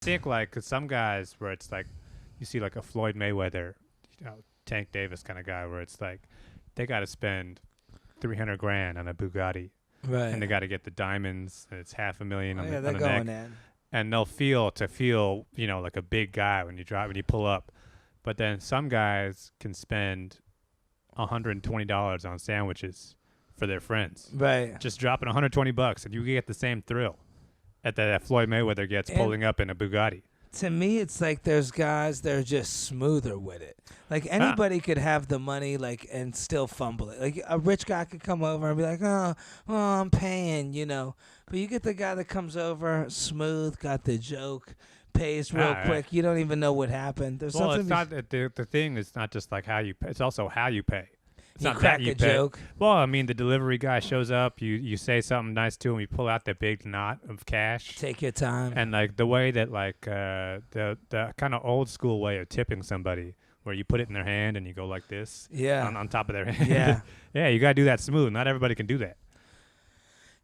think like 'cause some guys where it's like you see like a Floyd Mayweather, Tank Davis kind of guy where it's like they got to spend $300,000 on a Bugatti, Right. and they got to get the diamonds, and it's $500,000 on, they're on the going neck, in. and they'll feel like a big guy when you pull up, but then some guys can spend $120 on sandwiches for their friends, Right. just dropping $120, and you get the same thrill that Floyd Mayweather gets pulling up in a Bugatti. To me, it's like there's guys that are just smoother with it. Like anybody could have the money, like, and still fumble it. Like a rich guy could come over and be like, "Oh, I'm paying," But you get the guy that comes over, smooth, got the joke, pays real quick. You don't even know what happened. There's Well, something. it's not the thing is not just like how you pay; it's also how you pay. It's You not crack that you a pay. joke. Well, I mean, the delivery guy shows up. You say something nice to him. You pull out the big knot of cash. Take your time. And like the way that like the kind of old school way of tipping somebody, where you put it in their hand and you go like this. Yeah. On top of their hand. Yeah. Yeah, you gotta do that smooth. Not everybody can do that.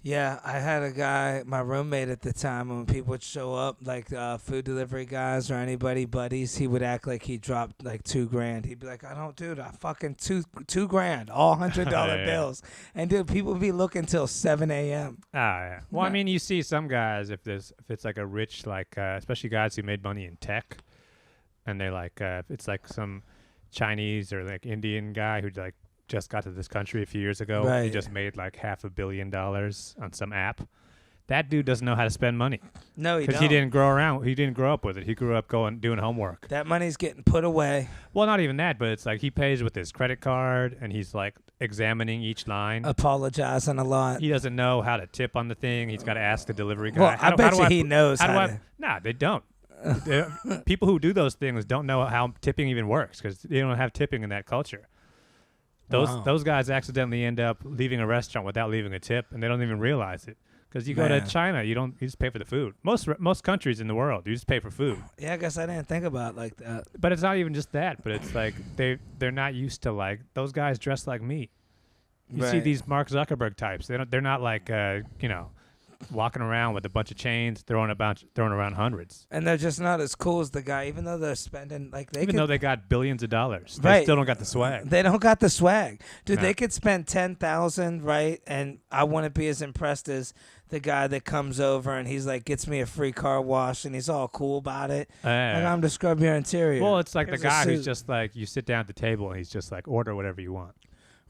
Yeah, I had a guy, my roommate at the time, when people would show up, like food delivery guys or anybody, buddies, he would act like he dropped like $2,000. He'd be like, I don't, dude, I fucking $2,000, all $100 Yeah. bills. And dude, people would be looking till 7 a.m. Yeah. Well, Yeah. I mean, you see some guys if it's like a rich especially guys who made money in tech, and they like if it's like some Chinese or like Indian guy who like just got to this country a few years ago. Right. He just made like $500 million on some app. That dude doesn't know how to spend money. No, he Because don't. he didn't grow up with it. He grew up doing homework. That money's getting put away. Well, not even that, but it's like he pays with his credit card, and he's like examining each line. Apologizing a lot. He doesn't know how to tip on the thing. He's got to ask the delivery guy. Well, I bet you he knows how to. Nah, they don't. People who do those things don't know how tipping even works because they don't have tipping in that culture. Those guys accidentally end up leaving a restaurant without leaving a tip, and they don't even realize it. Because you go to China, you just pay for the food. Most countries in the world, you just pay for food. Yeah, I guess I didn't think about it like that. But it's not even just that. But it's like they're not used to like those guys dress like me. You see these Mark Zuckerberg types. They're not like walking around with a bunch of chains, throwing around hundreds. And they're just not as cool as the guy, even though they're spending like though they got billions of dollars, they still don't got the swag. They don't got the swag, dude. No. They could spend $10,000, right? And I wouldn't be as impressed as the guy that comes over and he's like gets me a free car wash and he's all cool about it. Like, I'm to scrub your interior. Well, it's like Here's the a guy who's suit. just like you sit down at the table and he's just like order whatever you want.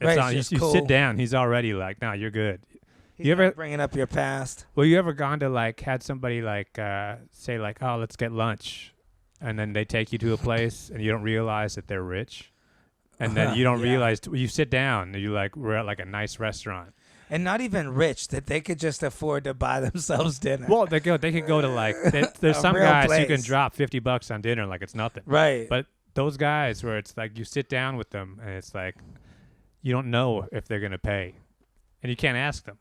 Right, You it's just cool. sit down, he's already like, nah, you're good. He's you ever not bringing up your past? Well, you ever gone to like had somebody like say like, oh, let's get lunch, and then they take you to a place and you don't realize that they're rich, and then you don't realize you sit down and you like we're at like a nice restaurant. And not even rich, that they could just afford to buy themselves dinner. Well, they could go to like there's A some real guys place. who can drop $50 on dinner like it's nothing. Right. But those guys where it's like you sit down with them and it's like you don't know if they're gonna pay, and you can't ask them.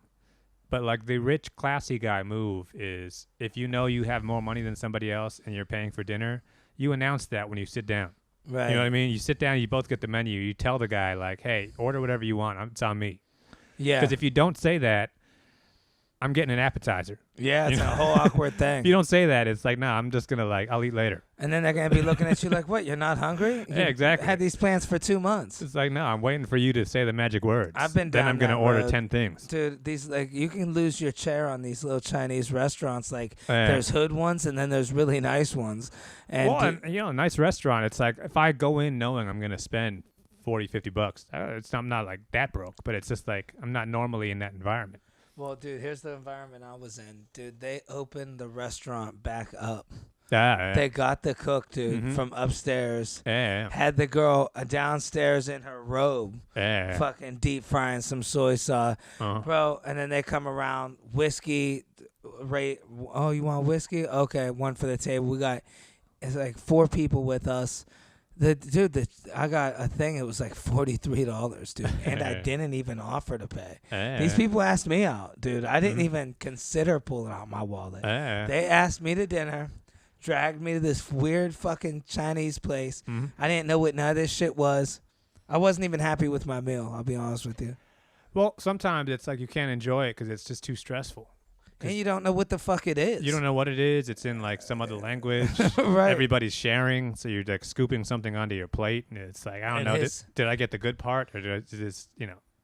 But like the rich, classy guy move is if you know you have more money than somebody else and you're paying for dinner, you announce that when you sit down. Right. You know what I mean? You sit down, you both get the menu. You tell the guy like, "Hey, order whatever you want. It's on me." Yeah. Because if you don't say that, I'm getting an appetizer. Yeah, it's You a know? whole awkward thing. If you don't say that, it's like, nah, I'm just gonna like, I'll eat later. And then they're gonna be looking at you like, "What? You're not hungry?" You Yeah, exactly. Had these plans for 2 months. It's like, no, I'm waiting for you to say the magic words. I've been Then down I'm gonna that order road. 10 things. Dude, these like you can lose your chair on these little Chinese restaurants. Like Yeah. there's hood ones and then there's really nice ones. And Well, and, a nice restaurant. It's like if I go in knowing I'm gonna spend $40-$50, I'm not like that broke, but it's just like I'm not normally in that environment. well, dude, here's the environment I was in. Dude, they opened the restaurant back up. Yeah, They got the cook, dude, Mhm. from upstairs. yeah, Had the girl downstairs in her robe, yeah. fucking deep frying some soy sauce, Uh-huh. bro. And then they come around, whiskey. Rate. Oh, you want whiskey? Okay, one for the table. We got. It's like 4 people with us. I got a thing. It was like $43, dude, and I didn't even offer to pay. Yeah. These people asked me out, dude. I didn't even consider pulling out my wallet. Yeah. They asked me to dinner, dragged me to this weird fucking Chinese place. Mhm. I didn't know what none of this shit was. I wasn't even happy with my meal. I'll be honest with you. Well, sometimes it's like you can't enjoy it because it's just too stressful. And you don't know what the fuck it is. You don't know what it is. It's in like some other language. Right. Everybody's sharing, so you're like scooping something onto your plate, and it's like I don't know. Did I get the good part, or did this?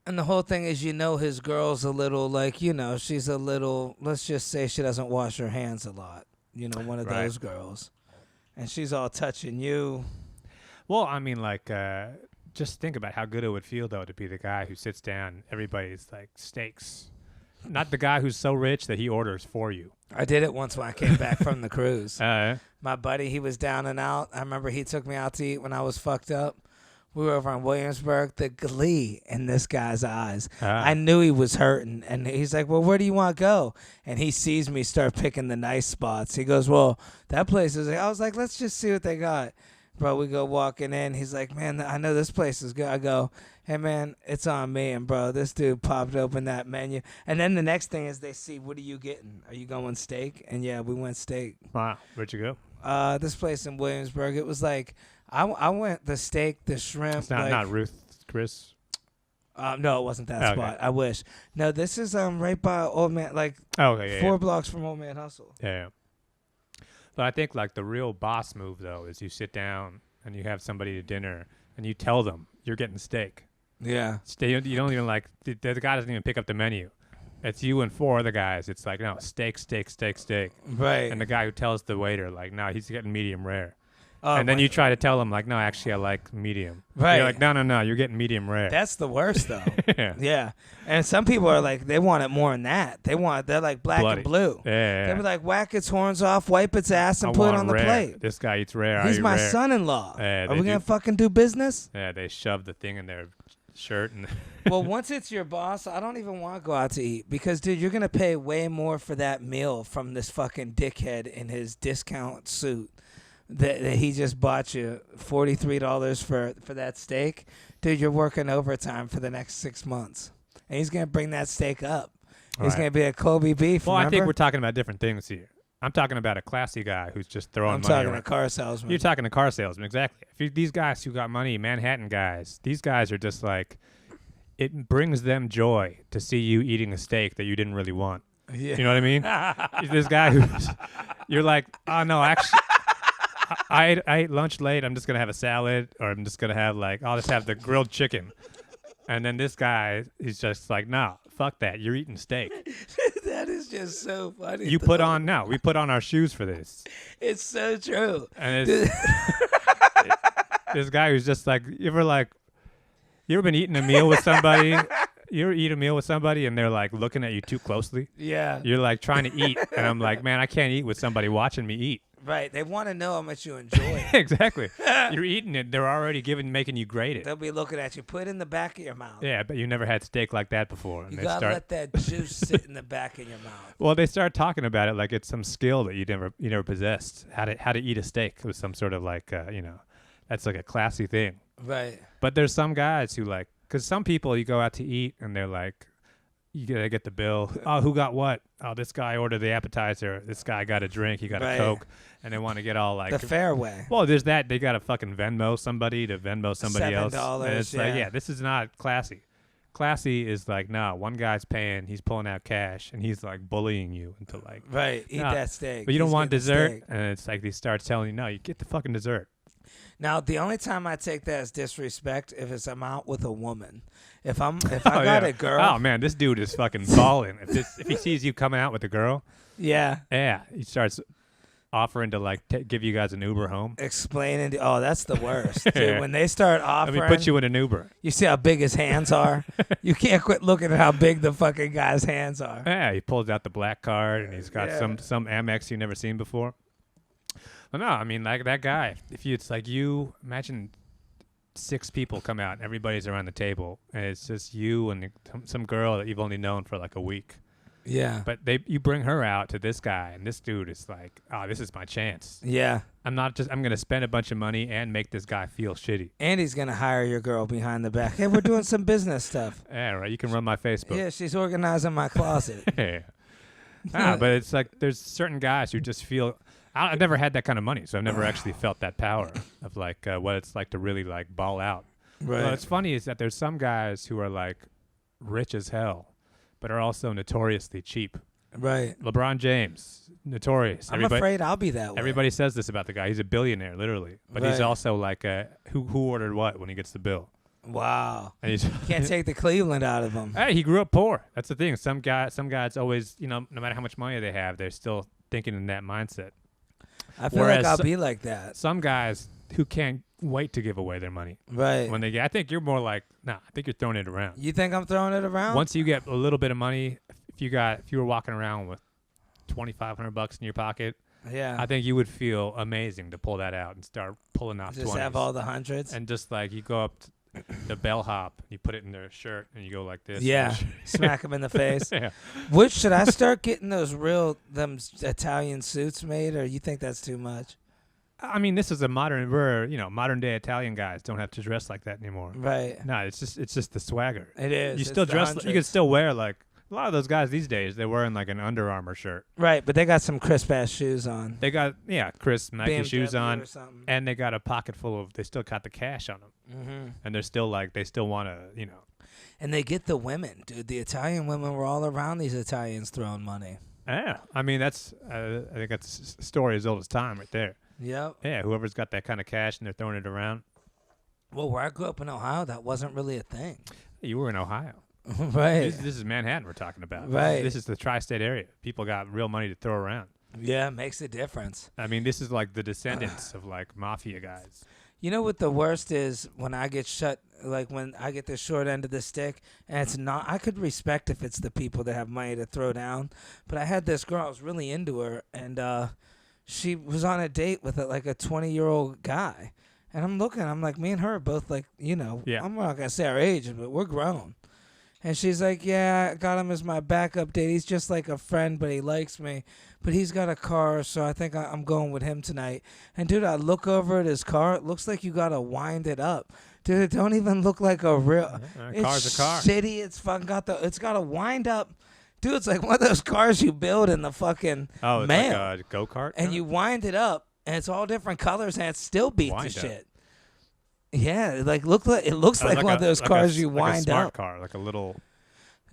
And the whole thing is, his girl's a little like, she's a little. Let's just say she doesn't wash her hands a lot. One of those girls, and she's all touching you. Well, I mean, like, just think about how good it would feel though to be the guy who sits down. Everybody's like steaks. Not the guy who's so rich that he orders for you. I did it once when I came back from the cruise. Yeah. My buddy, he was down and out. I remember he took me out to eat when I was fucked up. We were over in Williamsburg. The glee in this guy's eyes. I knew he was hurting. And he's like, well, where do you want to go? And he sees me start picking the nice spots. He goes, well, that place is... I was like, let's just see what they got. Bro, we go walking in. He's like, man, I know this place is good. I go, hey, man, it's on me. And, bro, this dude popped open that menu. And then the next thing is they see, what are you getting? Are you going steak? And, yeah, we went steak. Wow. Where'd you go? This place in Williamsburg. It was like, I went the steak, the shrimp. It's not Ruth Chris? No, it wasn't that spot. I wish. No, this is right by Old Man, like 4 blocks from Old Man Hustle. Yeah. But I think like the real boss move though is you sit down and you have somebody to dinner and you tell them you're getting steak. Yeah. You don't even like the guy doesn't even pick up the menu. It's you and 4 other guys. It's like no steak. Right. And the guy who tells the waiter like no he's getting medium rare. And then you try to tell them like no actually I like medium. Right. You're like no you're getting medium rare. That's the worst though. Yeah. Yeah. And some people are like they want it more than that. They're like black Bloody. and blue. Yeah. They be like whack its horns off, wipe its ass, and put it on the rare. plate. This guy eats rare. He's I eat my rare. son-in-law. Yeah, are we gonna fucking do business? Yeah, they shove the thing in their shirt and. Well, once it's your boss, I don't even want to go out to eat because, dude, you're gonna pay way more for that meal from this fucking dickhead in his discount suit. That he just bought you $43 for that steak, dude. You're working overtime for the next 6 months, and he's gonna bring that steak up. He's gonna be a Kobe beef. Well, remember? I think we're talking about different things here. I'm talking about a classy guy who's just throwing money I'm talking around. to car salesman. You're talking to car salesman, exactly. These guys who got money, Manhattan guys, these guys are just like, it brings them joy to see you eating a steak that you didn't really want. Yeah. You know what I mean? This guy who's, you're like, oh no, actually. I ate lunch late. I'm just going to have a salad or I'm just going to have I'll just have the grilled chicken. And then this guy, he's just like, no, fuck that. You're eating steak. That is just so funny. We put on our shoes for this. It's so true. And this guy who's just like, you ever been eating a meal with somebody? You ever eat a meal with somebody and they're like looking at you too closely? Yeah. You're like trying to eat. And I'm like, man, I can't eat with somebody watching me eat. Right. They want to know how much you enjoy it. Exactly. You're eating it. They're already making you grade it. They'll be looking at you. Put it in the back of your mouth. Yeah, but you never had steak like that before. And you got to let that juice sit in the back of your mouth. Well, they start talking about it like it's some skill that you never possessed. How to eat a steak was some sort of that's like a classy thing. Right. But there's some guys who because some people you go out to eat and they're like, you gotta get the bill. Oh, who got what? Oh, this guy ordered the appetizer. This guy got a drink. He got a Coke. And they want to get all the fair way. Well, there's that. They got to fucking Venmo somebody to Venmo somebody else. $7. And it's like, this is not classy. Classy is like, no, one guy's paying. He's pulling out cash. And he's like bullying you into like. Right. Eat that steak. But you don't want dessert. And it's like they start telling you, no, you get the fucking dessert. Now, the only time I take that as disrespect if I'm out with a woman. If I got a girl. Oh man, this dude is fucking balling. If he sees you coming out with a girl. Yeah, he starts offering to give you guys an Uber home. Explaining. Oh, that's the worst. Dude, when they start offering. Let me put you in an Uber. You see how big his hands are. You can't quit looking at how big the fucking guy's hands are. Yeah, he pulls out the black card and he's got some Amex you've never seen before. Well, no, I mean like that guy. It's like you imagine 6 people come out and everybody's around the table and it's just you and some girl that you've only known for like a week. Yeah. But you bring her out to this guy and this dude is like, oh, this is my chance. Yeah. I'm going to spend a bunch of money and make this guy feel shitty. And he's going to hire your girl behind the back. Hey, we're doing some business stuff. Yeah, right. You can run my Facebook. Yeah, she's organizing my closet. Yeah. But it's like there's certain guys who just feel. I've never had that kind of money, so I've never actually felt that power of what it's like to really ball out. Right. What's funny is that there's some guys who are rich as hell, but are also notoriously cheap. Right. LeBron James, notorious. I'm afraid I'll be that way. Everybody says this about the guy. He's a billionaire, literally. But he's also like who ordered what when he gets the bill. Wow. And you can't take the Cleveland out of him. Hey, he grew up poor. That's the thing. Some guys always, no matter how much money they have, they're still thinking in that mindset. I feel like I'll be like that. Some guys who can't wait to give away their money. Right. When they get, I think you're more like, I think you're throwing it around. You think I'm throwing it around? Once you get a little bit of money, if you were walking around with $2,500 in your pocket, yeah, I think you would feel amazing to pull that out and start pulling off 20s. Just have all the hundreds. And just like you go up to the bellhop, you put it in their shirt, and you go like this. Yeah, smack them in the face. Yeah. Which should I start getting them Italian suits made, or you think that's too much? I mean, this is modern day Italian guys don't have to dress like that anymore. Right. No, it's just the swagger. It is. You still dress. You can still wear like a lot of those guys these days. They're wearing like an Under Armour shirt. Right, but they got some crisp ass shoes on. They got crisp Nike BMW shoes on, and they got a pocket full of. They still got the cash on them, and they're still like they still want to And they get the women, dude. The Italian women were all around these Italians throwing money. Yeah, I mean that's I think that's a story as old as time right there. Yep. Yeah, whoever's got that kind of cash and they're throwing it around. Well, where I grew up in Ohio, that wasn't really a thing. You were in Ohio. Right. This is Manhattan we're talking about. Right. This is the tri-state area. People got real money to throw around. Yeah, it makes a difference. I mean, this is like the descendants of like mafia guys. You know what the worst is when I get when I get the short end of the stick, and it's not, I could respect if it's the people that have money to throw down, but I had this girl, I was really into her, and she was on a date with like a 20-year-old guy, and I'm like, me and her are both like, I'm not going to say our age, but we're grown. And she's like, yeah, I got him as my backup date. He's just like a friend, but he likes me. But he's got a car, so I think I'm going with him tonight. And, dude, I look over at his car. It looks like you got to wind it up. Dude, it don't even look like a real... Car's a car. Shitty. It's fucking it's got to wind up. Dude, it's like one of those cars you build in the fucking mail. Like a go-kart? And you wind it up, and it's all different colors, and it still beats the shit. Yeah, it looks like one of those cars you wind up. Like a smart up. car, like a little...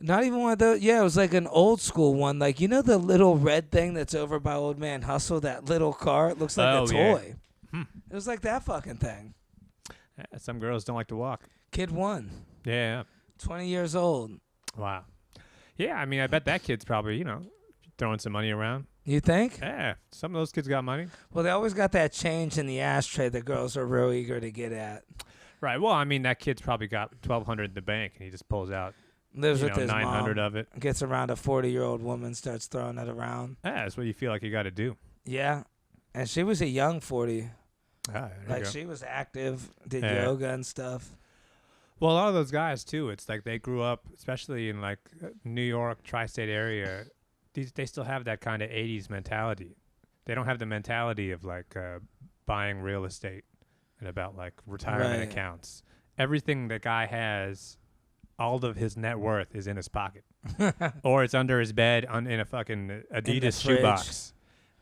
Not even one of those. Yeah, it was like an old school one. Like, the little red thing that's over by Old Man Hustle, that little car? It looks like a toy. Yeah. It was like that fucking thing. Yeah, some girls don't like to walk. Kid 1. Yeah. 20 years old. Wow. Yeah, I mean, I bet that kid's probably, throwing some money around. You think? Yeah, some of those kids got money. Well, they always got that change in the ashtray that girls are real eager to get at. Right. Well, I mean, that kid's probably got $1,200 in the bank, and he just pulls out lives with his 900 mom, of it. Gets around a 40-year-old woman, starts throwing it around. Yeah, that's what you feel like you got to do. Yeah, and she was a young 40. Like she was active, did yoga and stuff. Well, a lot of those guys too. It's like they grew up, especially in like New York, tri-state area. They still have that kind of '80s mentality. They don't have the mentality of like buying real estate and about like retirement accounts. Everything the guy has, all of his net worth is in his pocket, or it's under his bed in a fucking Adidas shoebox.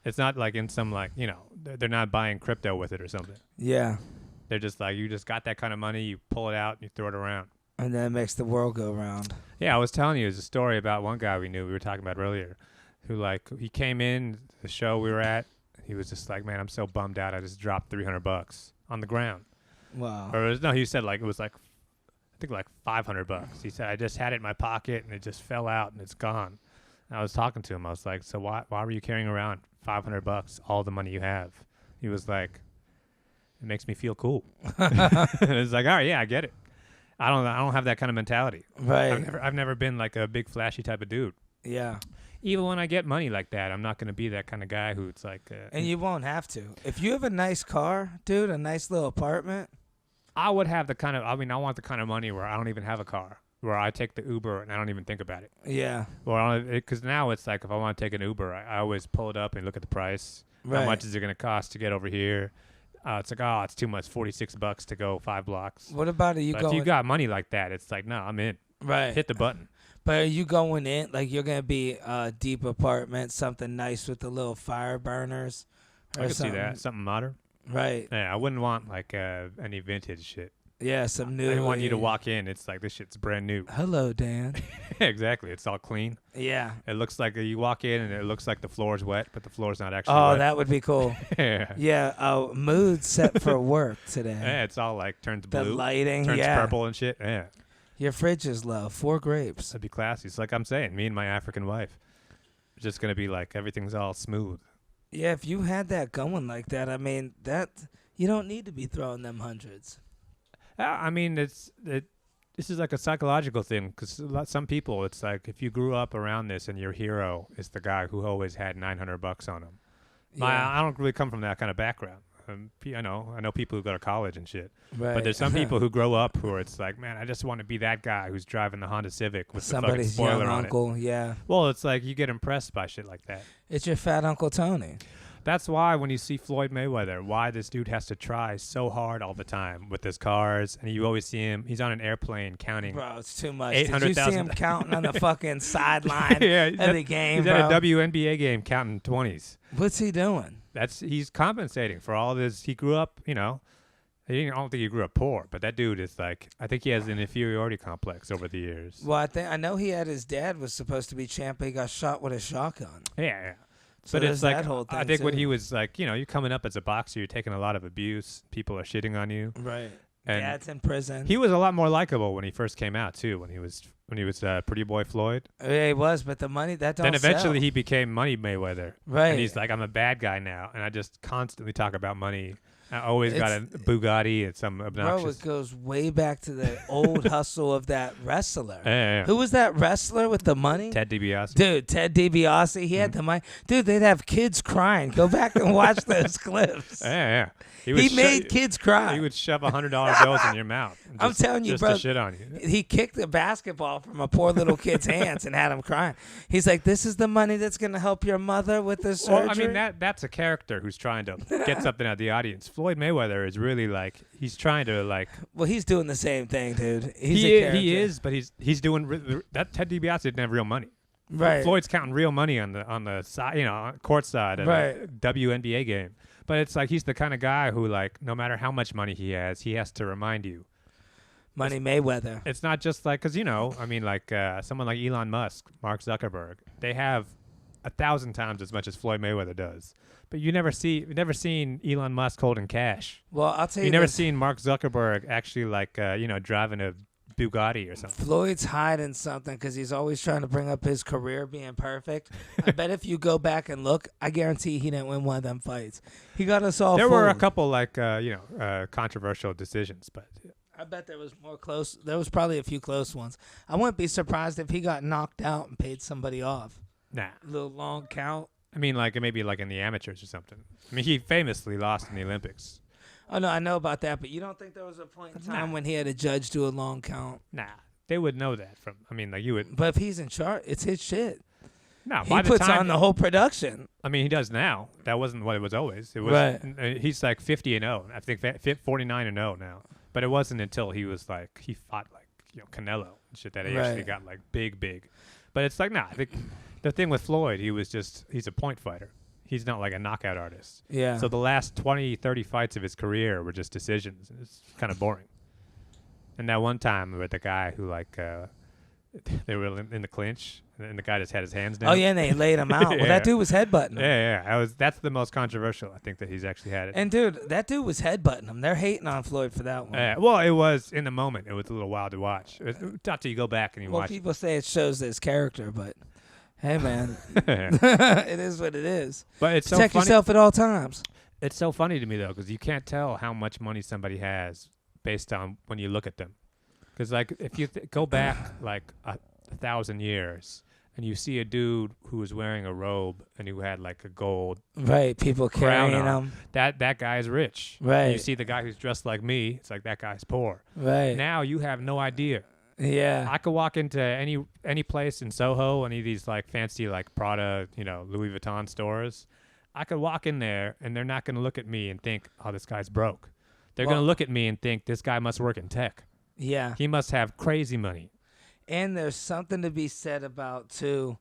It's not like in some like they're not buying crypto with it or something. Yeah. They're just like, you just got that kind of money, you pull it out, and you throw it around. And then it makes the world go round. Yeah, I was telling you, there's a story about one guy we were talking about earlier, who he came in the show we were at, he was just like, man, I'm so bummed out, I just dropped $300 on the ground. Wow. He said like, it was like, I think like $500. He said, I just had it in my pocket, and it just fell out, and it's gone. And I was talking to him, I was like, so why were you carrying around $500, all the money you have? He was like, it makes me feel cool. It's like, all right, yeah, I get it. I don't have that kind of mentality. Right. I've never been like a big flashy type of dude. Yeah. Even when I get money like that, I'm not going to be that kind of guy who's like. And you won't have to. If you have a nice car, dude, a nice little apartment. I would have the kind of. I mean, I want the kind of money where I don't even have a car, where I take the Uber and I don't even think about it. Yeah. Well, because now it's like if I want to take an Uber, I always pull it up and look at the price. Right. How much is it going to cost to get over here? It's like, it's too much, $46 to go 5 blocks. What about if you got money like that, it's like, no, I'm in. Right. Hit the button. But are you going in, like you're going to be a deep apartment, something nice with the little fire burners? I could see that. Something modern. Right. Yeah, I wouldn't want like any vintage shit. Yeah, some new. I want you to walk in. It's like, this shit's brand new. Hello, Dan. Exactly. It's all clean. Yeah. It looks like you walk in and it looks like the floor's wet, but the floor's not actually Oh, wet. that would be cool. Yeah. Yeah, mood set for work today. Yeah, it's all like turns blue. The lighting, turns purple and shit. Yeah. Your fridge is low. 4 grapes. That'd be classy. It's like I'm saying, me and my African wife. It's just going to be like everything's all smooth. Yeah, if you had that going like that, I mean, that you don't need to be throwing them hundreds. I mean, this is like a psychological thing because some people, it's like if you grew up around this and your hero is the guy who always had $900 on him. Yeah. I don't really come from that kind of background. I know people who go to college and shit. Right. But there's some people who grow up who are, it's like, man, I just want to be that guy who's driving the Honda Civic with somebody's the fucking spoiler young on uncle. it. Yeah. Well, it's like you get impressed by shit like that. It's your fat Uncle Tony. That's why when you see Floyd Mayweather, why this dude has to try so hard all the time with his cars, and you always see him, he's on an airplane counting. Bro, it's too much. 800,000. Did you see him counting on the fucking sideline Yeah, of the game, he's bro? at a WNBA game counting 20s. What's he doing? He's compensating for all this. He grew up, I don't think he grew up poor, but that dude is like, I think he has an inferiority complex over the years. Well, I know he had his dad was supposed to be champ, but he got shot with a shotgun. Yeah. So But it's like, that whole thing I think when too. he was like, you're coming up as a boxer, you're taking a lot of abuse. People are shitting on you. Right. And Dad's in prison. he was a lot more likable when he first came out too. When he was Pretty Boy Floyd. Yeah, he was, but the money that don't Then eventually sell. he became Money Mayweather. Right. And he's like, I'm a bad guy now, and I just constantly talk about money. I always got a Bugatti and some obnoxious. Bro, it goes way back to the old hustle of that wrestler. Yeah. Who was that wrestler with the money? Ted DiBiase. Dude, Ted DiBiase. He had the money. Dude, they'd have kids crying. Go back and watch those clips. Yeah. He made kids cry. He would shove $100 bills in your mouth. I'm telling you, just bro. to shit on you. He kicked the basketball from a poor little kid's hands and had him crying. He's like, "This is the money that's going to help your mother with the surgery." Well, I mean, that's a character who's trying to get something out of the audience. Floyd Mayweather is really like, he's trying to like. Well, he's doing the same thing, dude. He is, but he's doing that. Ted DiBiase didn't have real money. Right. Floyd's counting real money on the side, court side of a WNBA game. But it's like he's the kind of guy who, like, no matter how much money he has to remind you. Money Mayweather. It's not just like, because, someone like Elon Musk, Mark Zuckerberg, they have 1,000 times as much as Floyd Mayweather does. But you've never seen Elon Musk holding cash. Well, I'll tell you, You've never seen Mark Zuckerberg actually, driving a Bugatti or something. Floyd's hiding something because he's always trying to bring up his career being perfect. I bet if you go back and look, I guarantee he didn't win one of them fights. He got us all There were a fooled. couple controversial decisions, but I bet there was more close. There was probably a few close ones. I wouldn't be surprised if he got knocked out and paid somebody off. nah. A little long count. I mean, like maybe like in the amateurs or something. I mean, he famously lost in the Olympics. Oh, no, I know about that, but you don't think there was a point in time when he had a judge do a long count? Nah, they would know that from. I mean, like you would. But if he's in charge, it's his shit. No, He by the puts time, on the whole production. I mean, he does now. That wasn't what it was always. It was. Right. He's like 50-0. I think 49-0 now. But it wasn't until he was like he fought like Canelo and shit that he actually got like big. But it's like I think the thing with Floyd, he's a point fighter. He's not like a knockout artist. Yeah. So the last 20, 30 fights of his career were just decisions. It's kind of boring. And that one time with the guy who they were in the clinch, and the guy just had his hands down. Oh, yeah, and they laid him out. Well, that dude was headbutting him. Yeah. That's the most controversial, I think, that he's actually had it. And, dude, that dude was headbutting him. They're hating on Floyd for that one. Well, it was, in the moment, it was a little wild to watch. Not till you go back and you watch people say it shows his character, but, hey, man, it is what it is. But it's Protect so funny. yourself at all times. It's so funny to me, though, because you can't tell how much money somebody has based on when you look at them. Because, like, if you go back, like, 1,000 years, and you see a dude who was wearing a robe and who had like a gold people crown carrying on, him. that guy's rich. Right. You see the guy who's dressed like me, it's like that guy's poor. Right. Now you have no idea. Yeah. I could walk into any place in Soho, any of these like fancy like Prada, Louis Vuitton stores. I could walk in there and they're not going to look at me and think, "Oh, this guy's broke." They're going to look at me and think, "This guy must work in tech. Yeah. He must have crazy money." And there's something to be said about, too,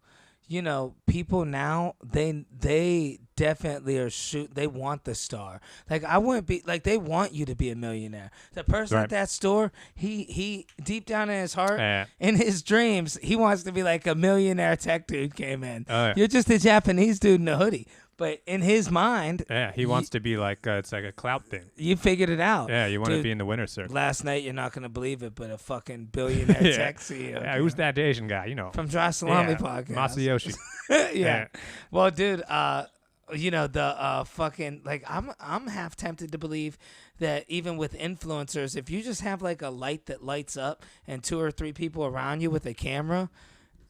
people now they definitely are they want the star. Like I wouldn't be like they want you to be a millionaire. The person at that store, he deep down in his heart, in his dreams, he wants to be like a millionaire tech dude came in. You're just a Japanese dude in a hoodie. But in his mind, he wants to be like it's like a clout thing. You figured it out. Yeah, you want to be in the winner's circle. Last night, you're not gonna believe it, but a fucking billionaire tech CEO. Yeah, who's that Asian guy? From Dry Salami podcast. Masayoshi. Yeah. Well, dude, the fucking like I'm half tempted to believe that even with influencers, if you just have like a light that lights up and 2 or 3 people around you with a camera.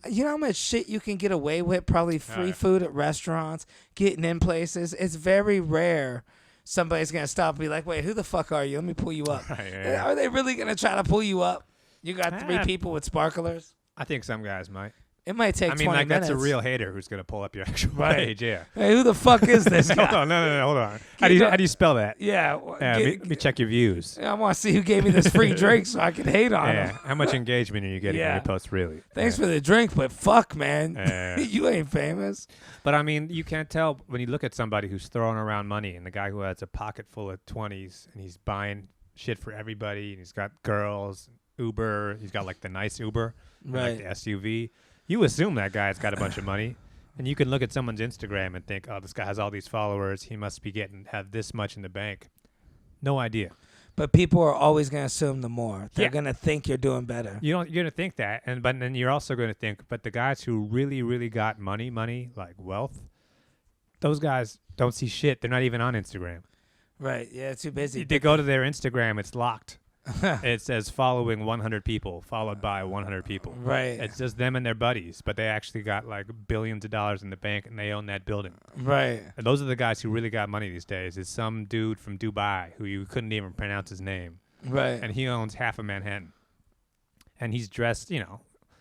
You know how much shit you can get away with? Probably free food at restaurants, getting in places. It's very rare somebody's going to stop and be like, wait, who the fuck are you? Let me pull you up. Are they really going to try to pull you up? You got 3 people with sparklers? I think some guys might. It might take 20 minutes. That's a real hater who's going to pull up your actual page, yeah. Hey, who the fuck is this guy? Hold on, no, hold on. How do you spell that? Yeah. Let me check your views. I want to see who gave me this free drink so I can hate on him. How much engagement are you getting on your posts, really? Thanks for the drink, but fuck, man. You ain't famous. But, I mean, you can't tell when you look at somebody who's throwing around money and the guy who has a pocket full of 20s and he's buying shit for everybody and he's got girls, Uber, he's got, like, the nice Uber, like the SUV. You assume that guy's got a bunch of money, and you can look at someone's Instagram and think, oh, this guy has all these followers. He must be have this much in the bank. No idea. But people are always going to assume the more. They're going to think you're doing better. You're going to think that, but then you're also going to think, but the guys who really, really got money, like wealth, those guys don't see shit. They're not even on Instagram. Right. Yeah, too busy. They go to their Instagram, it's locked. It says following 100 people, followed by 100 people. Right. It's just them and their buddies, but they actually got like billions of dollars in the bank, and they own that building. Right. And those are the guys who really got money these days. It's some dude from Dubai who you couldn't even pronounce his name. Right. And he owns half of Manhattan. And he's dressed,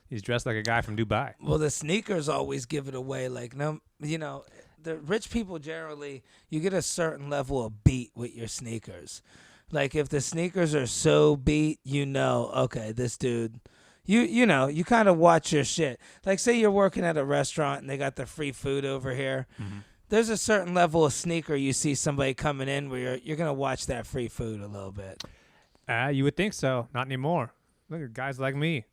he's dressed like a guy from Dubai. Well, the sneakers always give it away. Like, the rich people generally, you get a certain level of beat with your sneakers. Like, if the sneakers are so beat, okay, this dude, you kind of watch your shit. Like, say you're working at a restaurant and they got the free food over here. Mm-hmm. There's a certain level of sneaker you see somebody coming in where you're going to watch that free food a little bit. You would think so. Not anymore. Look at guys like me.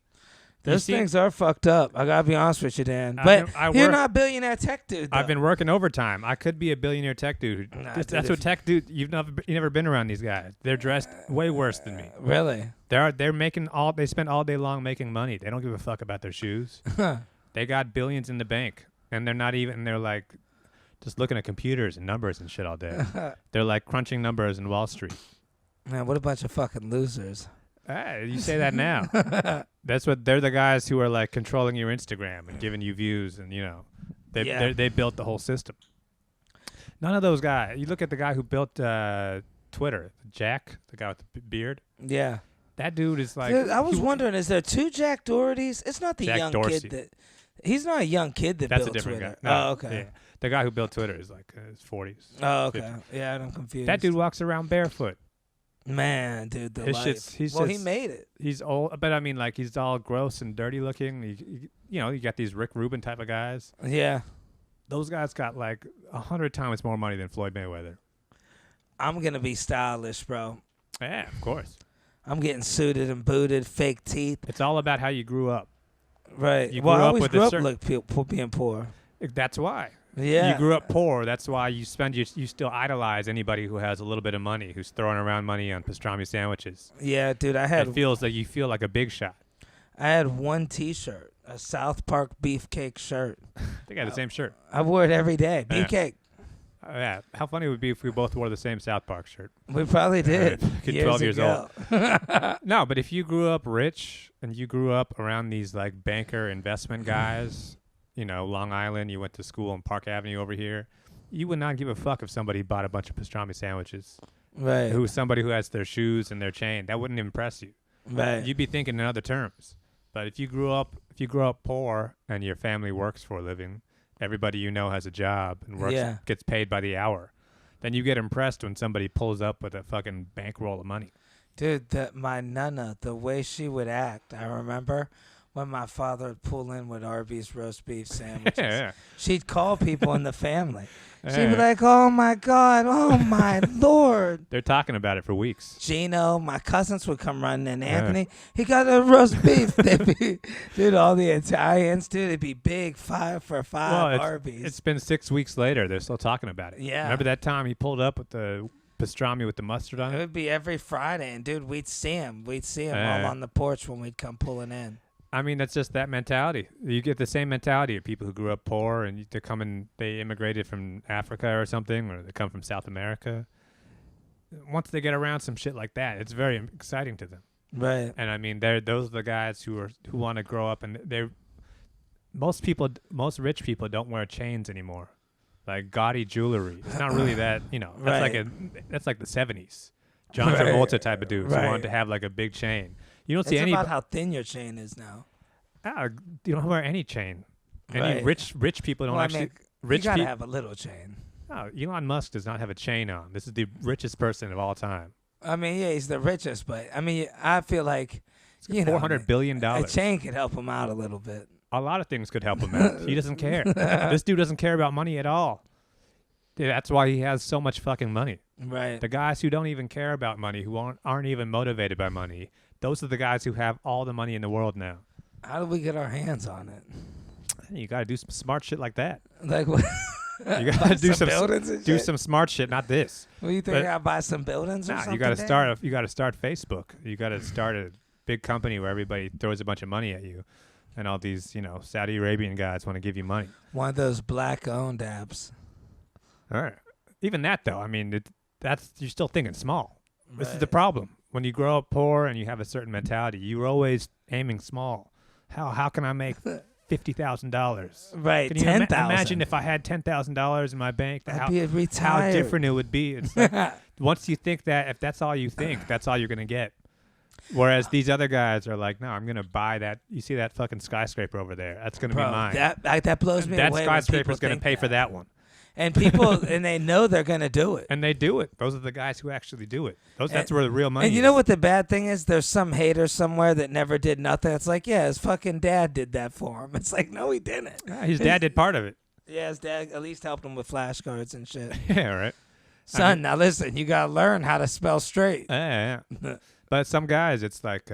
Those things are fucked up. I gotta be honest with you, Dan. But you're not a billionaire tech dude, though. I've been working overtime. I could be a billionaire tech dude. That's what tech dude. You've never been around these guys. They're dressed way worse than me. Really? They're making They spend all day long making money. They don't give a fuck about their shoes. They got billions in the bank, and they're not even. They're like just looking at computers and numbers and shit all day. They're like crunching numbers in Wall Street. Man, what a bunch of fucking losers. You say that now. They're the guys who are like controlling your Instagram and giving you views, and they built the whole system. None of those guys. You look at the guy who built Twitter, Jack, the guy with the beard. Yeah, that dude is like. Dude, I was wondering, is there 2 Jack Dohertys? It's not the Jack young Dorsey. kid that. He's not a young kid that That's built a different Twitter. guy. No, oh, okay. Yeah. The guy who built Twitter is like in his 40s. Oh, okay. 50s. Yeah, I'm confused. That dude walks around barefoot. Man, dude, the life. He made it. He's old, but I mean, like, he's all gross and dirty looking. You got these Rick Rubin type of guys. Yeah. Those guys got like 100 times more money than Floyd Mayweather. I'm going to be stylish, bro. Yeah, of course. I'm getting suited and booted, fake teeth. It's all about how you grew up. Right. I always grew up being poor. That's why. Yeah. You grew up poor. That's why you still idolize anybody who has a little bit of money, who's throwing around money on pastrami sandwiches. Yeah, dude, It feels like you feel like a big shot. I had one T-shirt, a South Park beefcake shirt. They got the same shirt. I wore it every day. Beefcake. Yeah. How funny it would be if we both wore the same South Park shirt. We probably did. 12 years old. No, but if you grew up rich and you grew up around these like banker investment guys, Long Island, you went to school on Park Avenue over here, you would not give a fuck if somebody bought a bunch of pastrami sandwiches. Right. Who's somebody who has their shoes and their chain. That wouldn't impress you. Right. You'd be thinking in other terms. But if you grew up poor and your family works for a living, everybody you know has a job and gets paid by the hour, then you get impressed when somebody pulls up with a fucking bankroll of money. Dude, my nana, the way she would act, I remember when my father would pull in with Arby's roast beef sandwiches. Yeah. She'd call people in the family. She'd Yeah. be like, "Oh my God, oh my Lord." They're talking about it for weeks. Gino, my cousins would come running in. Anthony, he got a roast beef. They'd be, dude, all the Italians, dude, it'd be big 5 for $5 Well, Arby's. It's been 6 weeks later. They're still talking about it. Yeah. Remember that time he pulled up with the pastrami with the mustard on It it? would be every Friday, and dude, we'd see him. We'd see him Yeah. all on the porch when we'd come pulling in. I mean, that's just that mentality. You get the same mentality of people who grew up poor and they immigrated from Africa or something, or they come from South America. Once they get around some shit like that, it's very exciting to them. Right. And I mean, those are the guys who want to grow up, and most rich people don't wear chains anymore, like gaudy jewelry. It's not really that, Right. that's like the 70s. John Right. Travolta type of dudes who Right. wanted to have like a big chain. You don't see It's any. about how thin your chain is now. You don't wear any chain. Any Right. rich people don't Well, actually. you Rich gotta people. have a little chain. No, Elon Musk does not have a chain on. This is the richest person of all time. I mean, yeah, he's the richest, but I mean, I feel like $400 billion. a chain could help him out a little bit. A lot of things could help him out. He doesn't care. This dude doesn't care about money at all. Yeah, that's why he has so much fucking money. Right. The guys who don't even care about money, who aren't even motivated by money, those are the guys who have all the money in the world now. How do we get our hands on it? You got to do some smart shit like that. Like what? You got to do some buildings and do shit? some smart shit, not this. What do you think? but- I buy some buildings or Nah, something? you got to Dan? start. You got to start Facebook. You got to start a big company where everybody throws a bunch of money at you, and all these Saudi Arabian guys want to give you money. One of those black-owned apps. All right. Even that though, I mean, you're still thinking small. This is Right. the problem. When you grow up poor and you have a certain mentality, you're always aiming small. How can I make $50,000? Right, Can you 10,000. imagine if I had $10,000 in my bank? I'd How, be how retired. different it would be. It's like, once you think that, if that's all you think, that's all you're gonna get. Whereas these other guys are like, no, I'm gonna buy that. You see that fucking skyscraper over there? That's gonna Bro, be mine. that blows me That away. skyscraper's gonna pay for that one. And people, and they know they're gonna do it. And they do it. Those are the guys who actually do it. That's where the real money And you is. know what the bad thing is? There's some hater somewhere that never did nothing. It's like, yeah, his fucking dad did that for him. It's like, no, he didn't. His dad did part of it. Yeah, his dad at least helped him with flashcards and shit. Yeah, right. Son, now listen, you gotta learn how to spell straight. Yeah. But some guys, it's like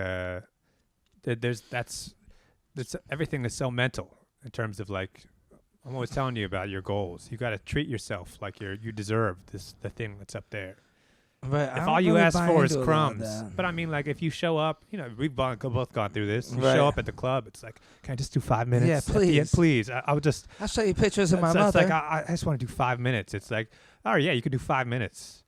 everything is so mental in terms of like, I'm always telling you about your goals. You got to treat yourself like you deserve the thing that's up there. But If all you ask for is crumbs, but I mean, like if you show up, we've both gone through this. You Right. show up at the club, it's like, can I just do 5 minutes? Yeah, At the end? please. Please. I would just. I'll show you pictures of my It's mother. like I just want to do 5 minutes. It's like, oh yeah, you could do 5 minutes.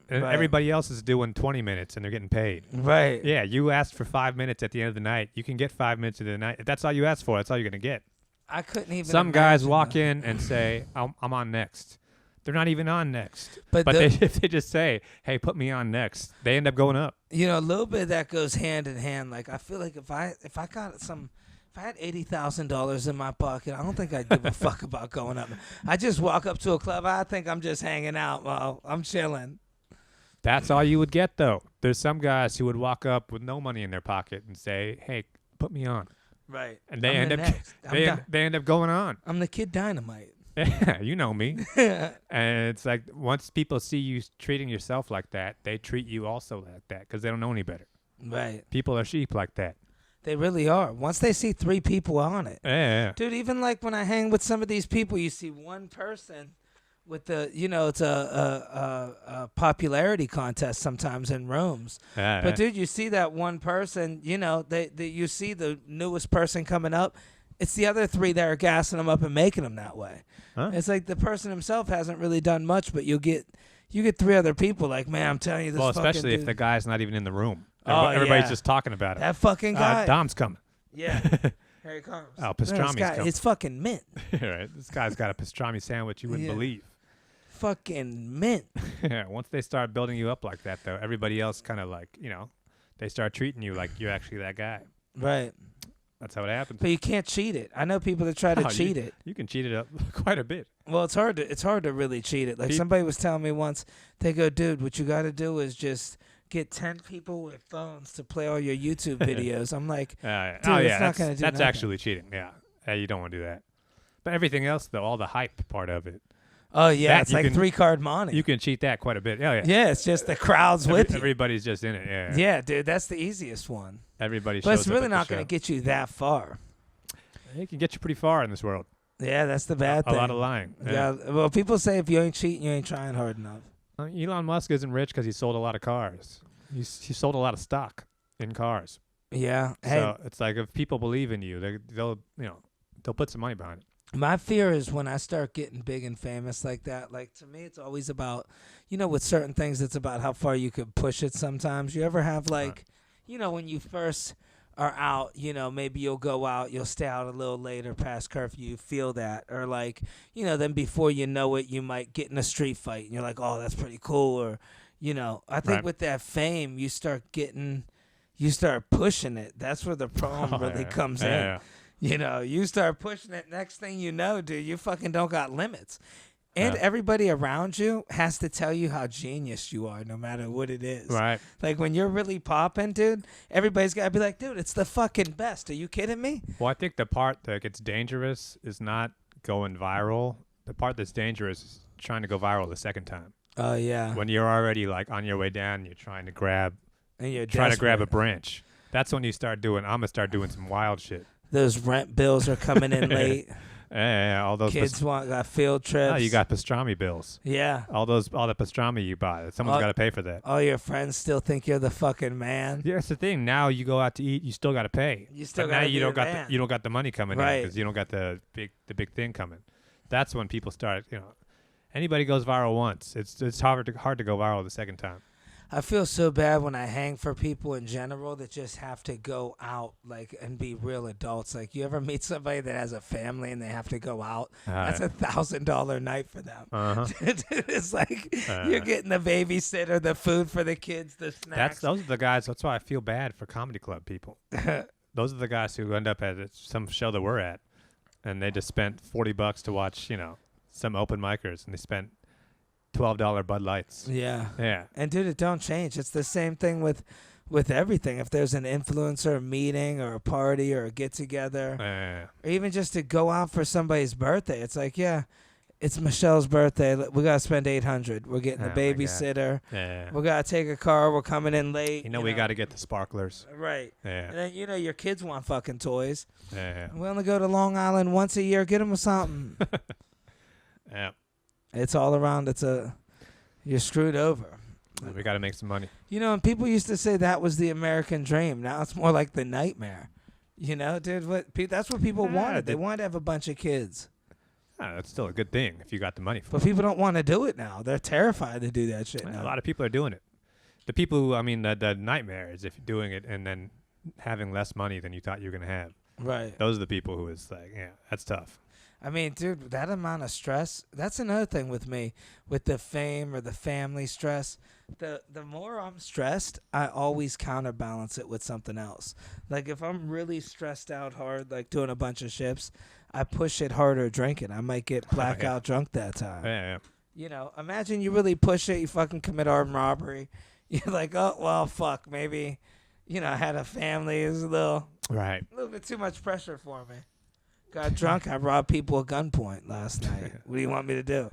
And Right. everybody else is doing 20 minutes and they're getting paid. Right. Yeah, you asked for 5 minutes at the end of the night. You can get 5 minutes at the night. If that's all you asked for, that's all you're going to get. I couldn't even. Some guys imagine walk that. in and say, I'm on next. They're not even on next. But if they just say, hey, put me on next, they end up going up. a little bit of that goes hand in hand. Like I feel like if I had $80,000 in my pocket, I don't think I'd give a fuck about going up. I just walk up to a club. I think I'm just hanging out. Well, I'm chilling. That's all you would get, though. There's some guys who would walk up with no money in their pocket and say, hey, put me on. Right. And they I'm end the up next. they end up going on. I'm the Kid Dynamite. Yeah, you know me. And it's like once people see you treating yourself like that, they treat you also like that because they don't know any better. Right. People are sheep like that. They really are. Once they see 3 people on it. Yeah. Dude, even like when I hang with some of these people, you see one person with the, it's a popularity contest sometimes in rooms. But dude, you see that one person, you see the newest person coming up. It's the other 3 that are gassing them up and making them that way. Huh? It's like the person himself hasn't really done much, but you get 3 other people like, man, I'm telling you this. Well, fucking especially if dude. the guy's not even in the room. Oh, Everybody's yeah. just talking about it. That fucking guy. Dom's coming. Yeah. Here he comes. Oh, pastrami's coming. It's fucking mint. Right. This guy's got a pastrami sandwich you wouldn't Yeah. believe. Fucking mint. Yeah. Once they start building you up like that, though, everybody else kind of like, they start treating you like you're actually that guy. Right. That's how it happens. But you can't cheat it. I know people that try to Oh, cheat it. You can cheat it up quite a bit. Well, it's hard to really cheat it. Like Pe- somebody was telling me once, they go, dude, what you got to do is just get 10 people with phones to play all your YouTube videos. I'm like, dude, that's not gonna do that's nothing. actually cheating. Yeah, you don't want to do that. But everything else, though, all the hype part of it, Oh yeah, that it's you like can- 3-card money. you can cheat that quite a bit. Yeah, yeah, it's just the crowd's with you. Everybody's just in it. Yeah, Yeah, dude, that's the easiest one. Everybody But shows it's up really at the not going to show. get you that far. It can get you pretty far in this world. Yeah, that's the bad A thing. lot of lying. Yeah. Well, people say if you ain't cheating, you ain't trying hard enough. Elon Musk isn't rich because he sold a lot of cars. He sold a lot of stock in cars. Yeah. Hey, So it's like if people believe in you, they'll put some money behind it. my fear is when I start getting big and famous like that. Like, to me, it's always about, with certain things, it's about how far you could push it sometimes. You ever have, like, when you first are out, maybe you'll go out, you'll stay out a little later past curfew, you feel that. Or, like, then before you know it, you might get in a street fight, and you're like, oh, that's pretty cool. Or, I think Right. with that fame, you start pushing it. That's where the problem really comes in. Yeah. You start pushing it. Next thing you know, dude, you fucking don't got limits. And Yeah. everybody around you has to tell you how genius you are, no matter what it is. Right. Like, when you're really popping, dude, everybody's got to be like, dude, it's the fucking best. Are you kidding me? Well, I think the part that gets dangerous is not going viral. The part that's dangerous is trying to go viral the second time. Oh, yeah. When you're already like on your way down, you're trying to grab And you're a desperate. branch. That's when you start doing. I'm gonna start doing some wild shit. Those rent bills are coming in late. Yeah, all those. Kids got field trips. Oh, you got pastrami bills. Yeah. All the pastrami you buy. Someone's got to pay for that. All your friends still think you're the fucking man. Yeah, that's the thing. Now you go out to eat, you still got to pay. You still But now got you don't got you don't got the money coming in Right. because you don't got the big thing coming. That's when people start. Anybody goes viral once. It's hard to go viral the second time. I feel so bad when I hang for people in general that just have to go out and be real adults. Like, you ever meet somebody that has a family and they have to go out? That's $1,000 night for them. Uh-huh. It's like you're getting the babysitter, the food for the kids, the snacks. Those are the guys. That's why I feel bad for comedy club people. Those are the guys who end up at some show that we're at, and they just spent $40 to watch some open micers, and they spent $12 Bud Lights. Yeah. Yeah. And dude, it don't change. It's the same thing with everything. If there's an influencer meeting or a party or a get together, or even just to go out for somebody's birthday, it's like, yeah, it's Michelle's birthday. We gotta spend $800. We're getting a babysitter. Yeah. We gotta take a car. We're coming in late. We got to get the sparklers. Right. Yeah. And then your kids want fucking toys. Yeah. We only go to Long Island once a year. Get them something. Yeah. It's all around. You're screwed over. We got to make some money. And people used to say that was the American dream. Now it's more like the nightmare. Dude, that's what people wanted. They wanted to have a bunch of kids. That's still a good thing if you got the money for it. But people don't want to do it now. They're terrified to do that shit A now. lot of people are doing it. The people who, the nightmare is if you're doing it and then having less money than you thought you were going to have. Right. Those are the people who is like, yeah, that's tough. I mean, dude, that amount of stress, that's another thing with me, with the fame or the family stress. The more I'm stressed, I always counterbalance it with something else. Like, if I'm really stressed out hard, like doing a bunch of shifts, I push it harder drinking. I might get blackout drunk that time. Yeah. Imagine you really push it, you fucking commit armed robbery. You're like, oh, well, fuck, maybe, I had a family. It was a little bit too much pressure for me. Got drunk. I robbed people at gunpoint last night. What do you want me to do?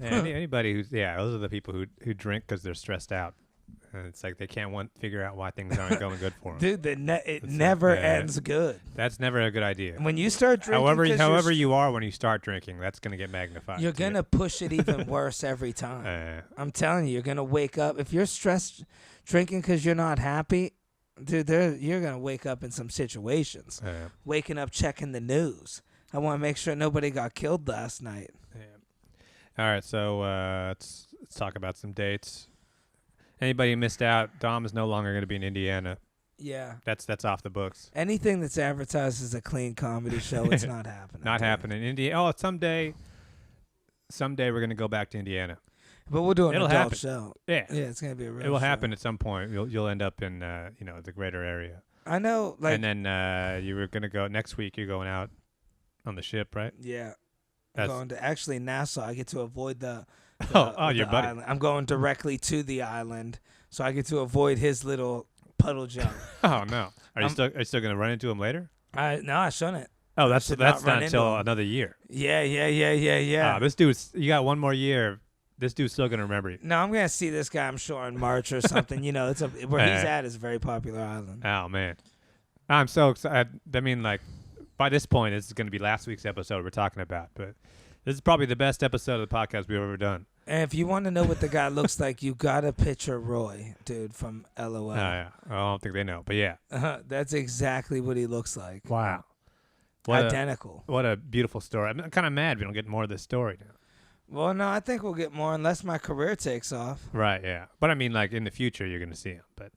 Yeah, anybody who's those are the people who drink because they're stressed out, and it's like they can't figure out why things aren't going good for them. Dude, it never ends good. That's never a good idea. When you start drinking, however you are when you start drinking, that's going to get magnified. You're gonna push it even worse every time. I'm telling you, you're gonna wake up if you're stressed drinking because you're not happy. Dude, you're going to wake up in some situations. Waking up, checking the news. I want to make sure nobody got killed last night. All right, so let's talk about some dates. Anybody who missed out, Dom is no longer going to be in Indiana. Yeah. That's off the books. Anything that's advertised as a clean comedy show, it's not happening. Not happening. Someday we're going to go back to Indiana. But we'll do an It'll adult happen. show. Yeah. Yeah, it's going to be a real It will show. happen at some point. You'll end up in the greater area. I know, like, and then you were gonna go next week. You're going out on the ship, right? Yeah, I'm going to actually Nassau. I get to avoid the your buddy. island. I'm going directly to the island, so I get to avoid his little puddle jump. Oh no, are you still gonna run into him later? No, I shouldn't. Oh, that's not run until into him. another year. Yeah. This dude's you got one more year. This dude's still gonna remember you. No, I'm gonna see this guy. I'm sure in March or something. It's where he's at is a very popular island. Oh man, I'm so excited. I mean, like by this point, this is gonna be last week's episode we're talking about, but this is probably the best episode of the podcast we've ever done. And if you want to know what the guy looks like, you gotta picture Roy, dude, from LOL. Oh yeah, I don't think they know, but yeah, that's exactly what he looks like. Wow, Identical. What a beautiful story. I'm kind of mad we don't get more of this story now. Well, no, I think we'll get more unless my career takes off. Right, yeah. But I mean, like in the future, you're gonna see him. But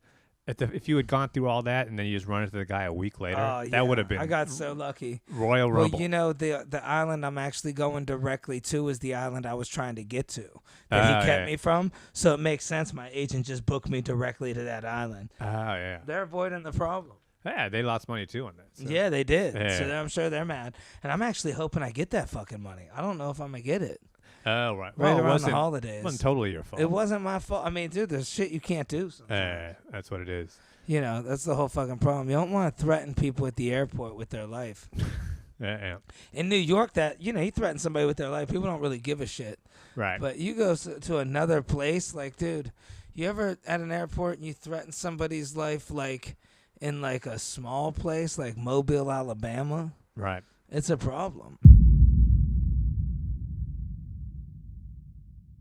if you had gone through all that and then you just run into the guy a week later, that would have been. I got so lucky. Royal Rumble. Well, the island I'm actually going directly to is the island I was trying to get to that he kept me from. So it makes sense. My agent just booked me directly to that island. Oh yeah. They're avoiding the problem. Yeah, they lost money too on that. So. Yeah, they did. Yeah. So I'm sure they're mad. And I'm actually hoping I get that fucking money. I don't know if I'm gonna get it. Oh right. Right around the holidays. It wasn't totally your fault. It wasn't my fault. I mean, dude, there's shit you can't do sometimes. That's what it is. That's the whole fucking problem. You don't want to threaten people at the airport with their life. Yeah. In New York, you threaten somebody with their life, people don't really give a shit. Right. But you go to another place, like, dude, you ever at an airport and you threaten somebody's life, like, in, like, a small place, like Mobile, Alabama? Right. It's a problem.